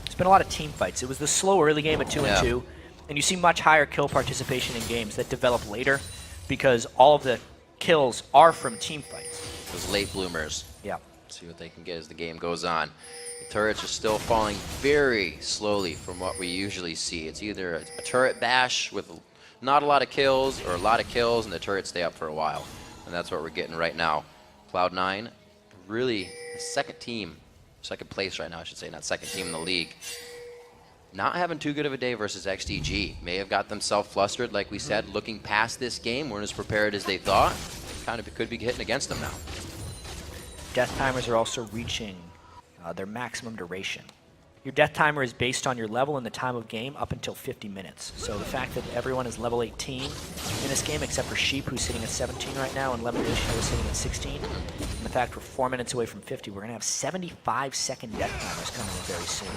It's been a lot of team fights. It was the slow early game at 2-2, and you see much higher kill participation in games that develop later because all of the kills are from team fights. Those late bloomers. Yeah. See what they can get as the game goes on. The turrets are still falling very slowly from what we usually see. It's either a turret bash with not a lot of kills or a lot of kills and the turrets stay up for a while. And that's what we're getting right now. Cloud9, really the second place right now, I should say, not second team in the league. Not having too good of a day versus XDG. May have got themselves flustered, like we said, looking past this game, weren't as prepared as they thought. Kind of could be hitting against them now. Death timers are also reaching their maximum duration. Your death timer is based on your level and the time of game up until 50 minutes. So the fact that everyone is level 18 in this game, except for Sheep, who's sitting at 17 right now, and Lemonation, who's sitting at 16, and the fact we're 4 minutes away from 50, we're going to have 75-second death timers coming in very soon.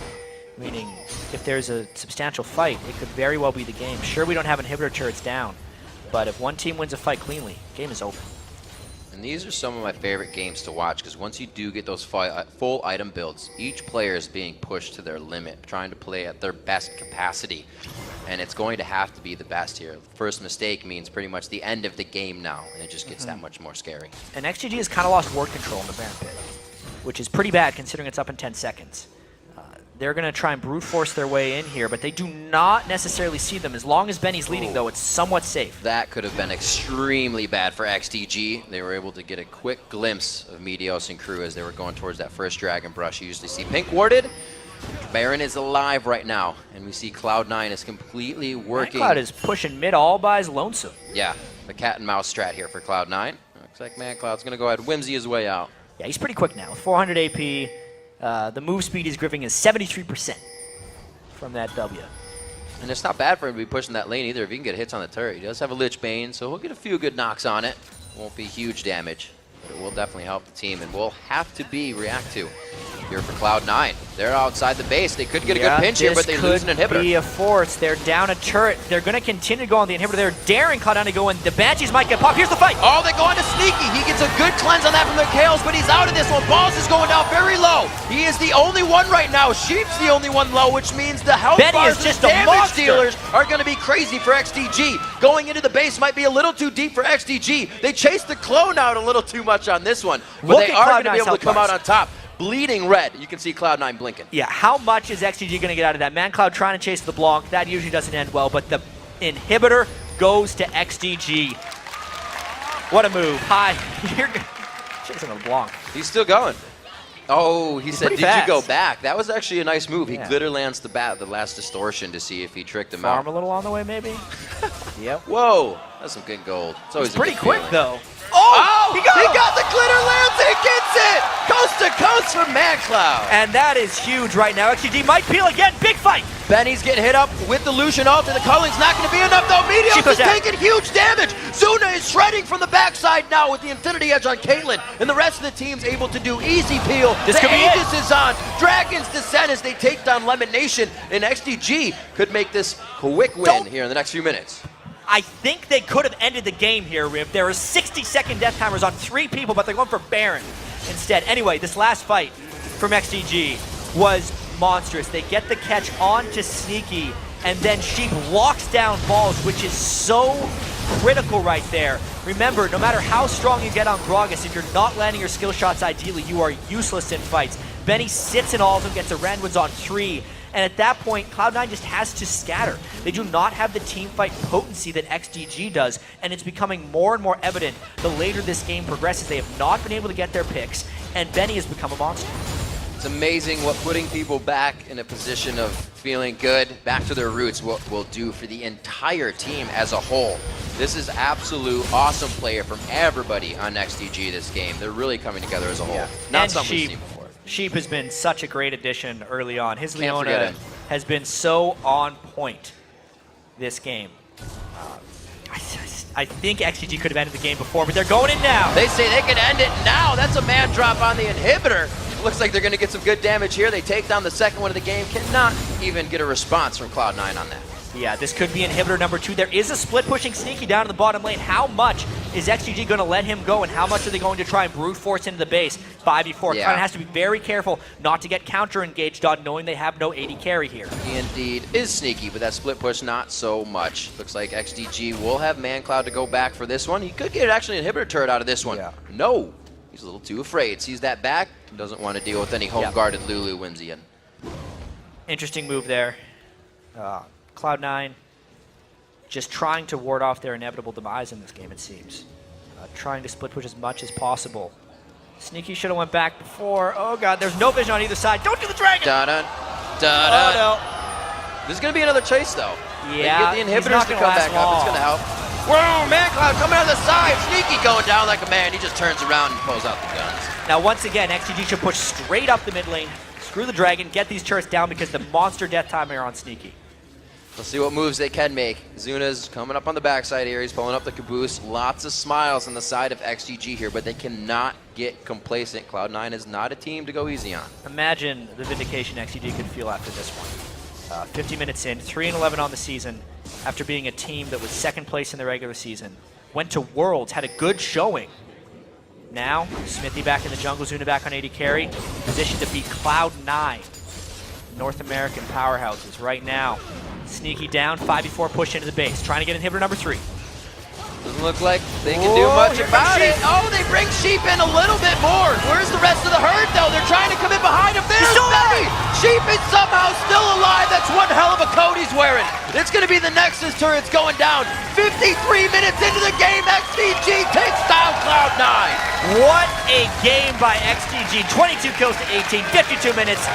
Meaning, if there's a substantial fight, it could very well be the game. Sure, we don't have inhibitor turrets down, but if one team wins a fight cleanly, game is over. And these are some of my favorite games to watch because once you do get those full item builds, each player is being pushed to their limit, trying to play at their best capacity. And it's going to have to be the best here. First mistake means pretty much the end of the game now, and it just gets that much more scary. And XGG has kind of lost ward control in the Baron Pit, which is pretty bad considering it's up in 10 seconds. They're going to try and brute force their way in here, but they do not necessarily see them. As long as Benny's leading, though, it's somewhat safe. That could have been extremely bad for XDG. They were able to get a quick glimpse of Meteos and crew as they were going towards that first Dragon Brush. You usually see pink warded. Baron is alive right now, and we see Cloud9 is completely working. Cloud is pushing mid all by his lonesome. Yeah, the cat and mouse strat here for Cloud9. Looks like ManCloud's going to go ahead and whimsy his way out. Yeah, he's pretty quick now. With 400 AP, the move speed he's gripping is 73% from that W. And it's not bad for him to be pushing that lane either if he can get hits on the turret. He does have a Lich Bane, so he'll get a few good knocks on it. Won't be huge damage, but it will definitely help the team, and will have to be react to here for Cloud9. They're outside the base. They could get a good pinch here, but they lose an inhibitor. This could be a force. They're down a turret. They're going to continue to go on the inhibitor. They're daring Cloud9 to go in. The Banshees might get popped. Here's the fight. Oh, they go on to Sneaky. He gets a good cleanse on that from the Chaos, but he's out of this one. Balls is going down very low. He is the only one right now. Sheep's the only one low, which means the health Benny bars is just and a damage monster. dealers are going to be crazy for XDG. Going into the base might be a little too deep for XDG. They chased the clone out a little too much on this one, but they are going to be able to come out on top. Bleeding red. You can see Cloud9 blinking. Yeah, how much is XGG going to get out of that? ManCloud trying to chase the Blanc. That usually doesn't end well, but the inhibitor goes to XDG. What a move. Hi. You're chasing the Blanc. He's still going. Oh, he said, did fast. you go back? That was actually a nice move. Yeah. He glitter lands the last distortion to see if he tricked him Farm out. a little on the way, maybe? Yep. Whoa, that's some good gold. It's always It's pretty a good quick, feeling. though. Oh, he got the glitter lance and he gets it! Coast to coast from ManCloud. And that is huge right now. XGG might peel again. Big fight. Benny's getting hit up with the Lucian ult, and the culling's not going to be enough, though. Meteos is taking huge damage. Zuna is shredding from the backside now with the Infinity Edge on Caitlyn, and the rest of the team's able to do easy peel. This the could be it. Aegis is on. Dragons descend as they take down Lemon Nation, and XDG could make this quick win here in the next few minutes. I think they could have ended the game here, Rip. There were 60-second death timers on 3 people, but they're going for Baron instead. Anyway, this last fight from XDG was monstrous. They get the catch on to Sneaky, and then Sheep locks down balls, which is so critical right there. Remember, no matter how strong you get on Gragas, if you're not landing your skill shots ideally, you are useless in fights. Benny sits in all of them, gets a Randwoods on 3, And at that point, Cloud9 just has to scatter. They do not have the team fight potency that XDG does, and it's becoming more and more evident the later this game progresses. They have not been able to get their picks, and Benny has become a monster. It's amazing what putting people back in a position of feeling good, back to their roots, will do for the entire team as a whole. This is absolute awesome player from everybody on XDG this game. They're really coming together as a whole. Not something we've seen before. Sheep has been such a great addition early on. His Can't forget Leona him. has been so on point this game. I think XDG could have ended the game before, but they're going in now. They say they can end it now. That's a man drop on the inhibitor. Looks like they're going to get some good damage here. They take down the second one of the game. Cannot even get a response from Cloud9 on that. Yeah, this could be inhibitor number 2. There is a split pushing Sneaky down in the bottom lane. How much is XGG going to let him go, and how much are they going to try and brute force into the base? 5v4. Yeah. Cloud9 has to be very careful not to get counter engaged on, knowing they have no AD carry here. He indeed is sneaky, but that split push not so much. Looks like XDG will have ManCloud to go back for this one. He could get actually an inhibitor turret out of this one. Yeah. No, he's a little too afraid. Sees that back, doesn't want to deal with any home guarded Lulu Whimsy. Interesting move there. Cloud9 just trying to ward off their inevitable demise in this game, it seems. Trying to split push as much as possible. Sneaky should have went back before. Oh god, there's no vision on either side. Don't do the dragon! Da-dun, Oh da-dun. no. There's going to be another chase, though. Yeah, they get the he's inhibitors not to gonna come last back up. It's long. going to help. Whoa, ManCloud coming out of the side. Sneaky going down like a man. He just turns around and pulls out the guns. Now once again, XGG should push straight up the mid lane, screw the dragon, get these turrets down because the monster death timer on Sneaky. Let's see what moves they can make. Zuna's coming up on the backside here. He's pulling up the caboose. Lots of smiles on the side of XGG here, but they cannot get complacent. Cloud9 is not a team to go easy on. Imagine the vindication XGG could feel after this one. 50 minutes in, 3-11 on the season, after being a team that was second place in the regular season. Went to Worlds, had a good showing. Now, Smithy back in the jungle, Zuna back on AD carry, positioned to beat Cloud9. North American powerhouses right now. Sneaky down, 5v4 push into the base, trying to get inhibitor number 3. Doesn't look like they can do much about it. Oh, they bring Sheep in a little bit more. Where's the rest of the herd, though? They're trying to come in behind him. There's Benny! Sheep is somehow still alive. That's one hell of a coat he's wearing. It's going to be the Nexus turrets going down. 53 minutes into the game, XDG takes down Cloud9. What a game by XDG. 22 kills to 18, 52 minutes.